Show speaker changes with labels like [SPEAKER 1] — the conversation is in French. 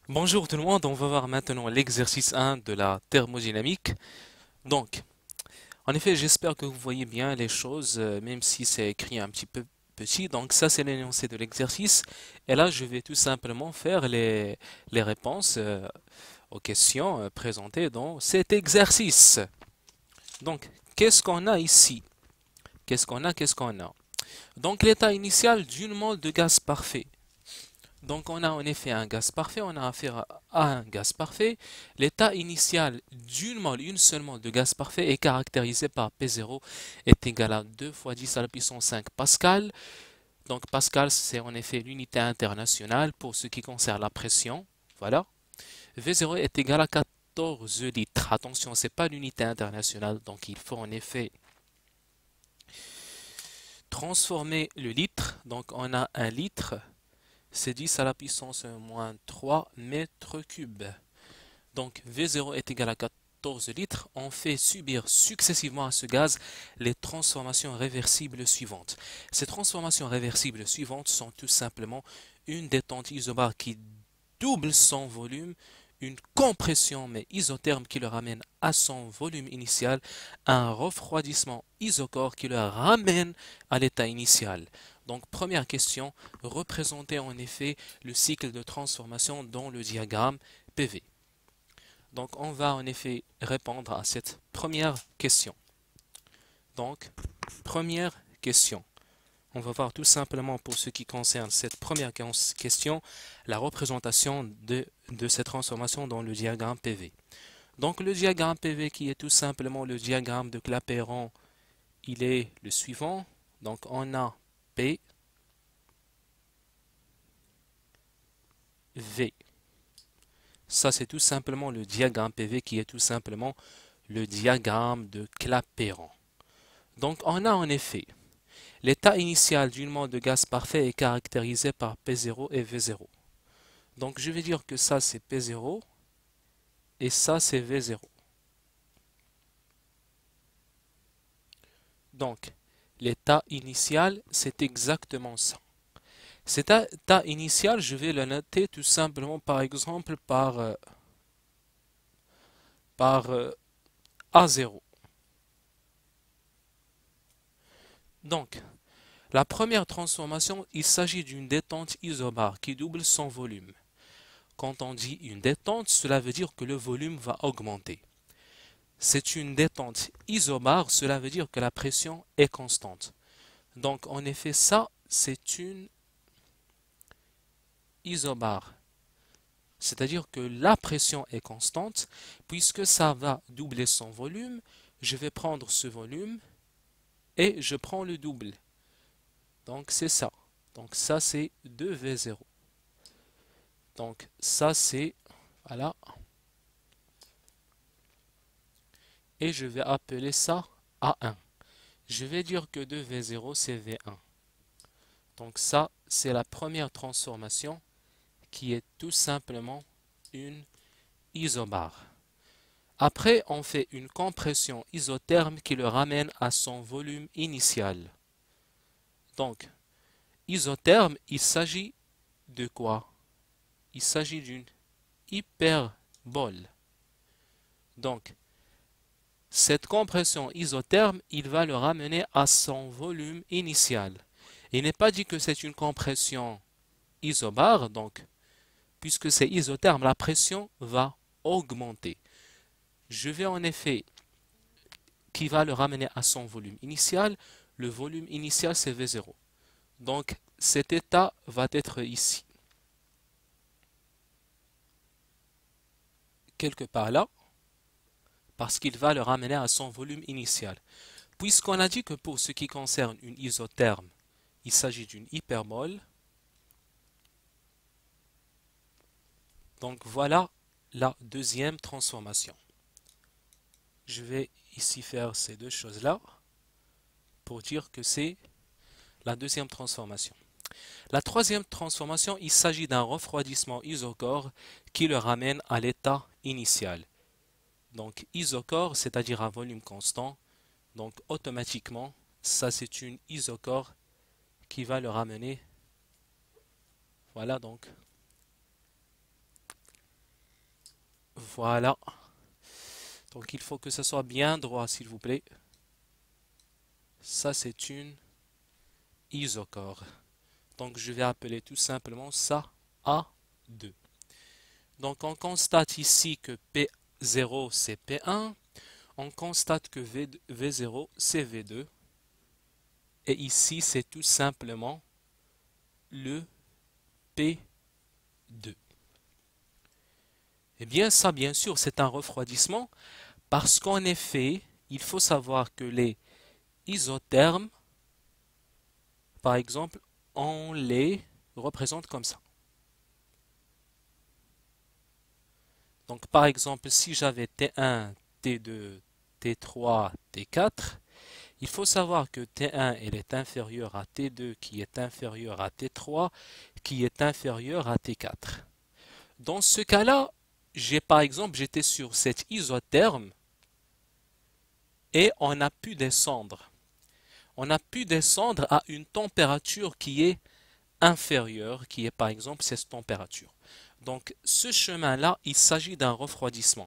[SPEAKER 1] Bonjour tout le monde, on va voir maintenant l'exercice 1 de la thermodynamique. Donc, en effet, j'espère que vous voyez bien les choses, même si c'est écrit un petit peu petit. Donc, ça, c'est l'énoncé de l'exercice. Et là, je vais tout simplement faire les réponses aux questions présentées dans cet exercice. Donc, qu'est-ce qu'on a ici? Qu'est-ce qu'on a? Donc, l'état initial d'une mole de gaz parfait. Donc on a en effet un gaz parfait, on a affaire à un gaz parfait. L'état initial d'une mole, une seule mole de gaz parfait est caractérisé par P0 est égal à 2 fois 10 à la puissance 5 Pascal. Donc Pascal, c'est en effet l'unité internationale pour ce qui concerne la pression. Voilà. V0 est égal à 14 litres. Attention, ce n'est pas l'unité internationale, donc il faut en effet transformer le litre. Donc on a un litre. C'est 10 à la puissance moins 3 mètres cubes. Donc V0 est égal à 14 litres. On fait subir successivement à ce gaz les transformations réversibles suivantes. Ces transformations réversibles suivantes sont tout simplement une détente isobare qui double son volume, une compression mais isotherme qui le ramène à son volume initial, un refroidissement isochore qui le ramène à l'état initial. Donc première question, représentez en effet le cycle de transformation dans le diagramme PV. Donc on va en effet répondre à cette première question. Donc première question. On va voir tout simplement pour ce qui concerne cette première question, la représentation de cette transformation dans le diagramme PV. Donc le diagramme PV qui est tout simplement le diagramme de Clapeyron, il est le suivant. Donc on a P, V. Ça c'est tout simplement le diagramme PV qui est tout simplement le diagramme de Clapeyron. Donc on a en effet l'état initial d'une mole de gaz parfait est caractérisé par P0 et V0. Donc je vais dire que ça c'est P0 et ça c'est V0. Donc l'état initial c'est exactement ça. Cet état initial, je vais le noter tout simplement par exemple par A0. Donc la première transformation, il s'agit d'une détente isobare qui double son volume. Quand on dit une détente, cela veut dire que le volume va augmenter. C'est une détente isobare, cela veut dire que la pression est constante. Donc en effet, ça, c'est une isobare. C'est-à-dire que la pression est constante, puisque ça va doubler son volume, je vais prendre ce volume et je prends le double. Donc c'est ça. Donc ça c'est 2V0. Donc ça c'est, voilà, et je vais appeler ça A1. Je vais dire que 2V0 c'est V1. Donc ça c'est la première transformation qui est tout simplement une isobare. Après, on fait une compression isotherme qui le ramène à son volume initial. Donc, isotherme, il s'agit de quoi? Il s'agit d'une hyperbole. Donc, cette compression isotherme, il va le ramener à son volume initial. Il n'est pas dit que c'est une compression isobare, donc, puisque c'est isotherme, la pression va augmenter. Je vais en effet, qui va le ramener à son volume initial. Le volume initial, c'est V0. Donc, cet état va être ici. Quelque part là, parce qu'il va le ramener à son volume initial. Puisqu'on a dit que pour ce qui concerne une isotherme, il s'agit d'une hyperbole. Donc, voilà la deuxième transformation. Je vais ici faire ces deux choses-là pour dire que c'est la deuxième transformation. La troisième transformation, il s'agit d'un refroidissement isochore qui le ramène à l'état initial. Donc isochore, c'est-à-dire un volume constant. Donc automatiquement, ça c'est une isochore qui va le ramener. Voilà donc Voilà. Donc il faut que ça soit bien droit, s'il vous plaît. Ça, c'est une isochore. Donc je vais appeler tout simplement ça A2. Donc on constate ici que P0 c'est P1. On constate que V0 c'est V2. Et ici c'est tout simplement le P2. Eh bien ça bien sûr c'est un refroidissement parce qu'en effet il faut savoir que les isothermes par exemple on les représente comme ça. Donc par exemple si j'avais T1, T2, T3, T4, il faut savoir que T1 elle est inférieure à T2 qui est inférieur à T3 qui est inférieur à T4. Dans ce cas-là, j'ai par exemple j'étais sur cet isotherme et on a pu descendre. On a pu descendre à une température qui est inférieure, qui est par exemple cette température. Donc ce chemin-là, il s'agit d'un refroidissement.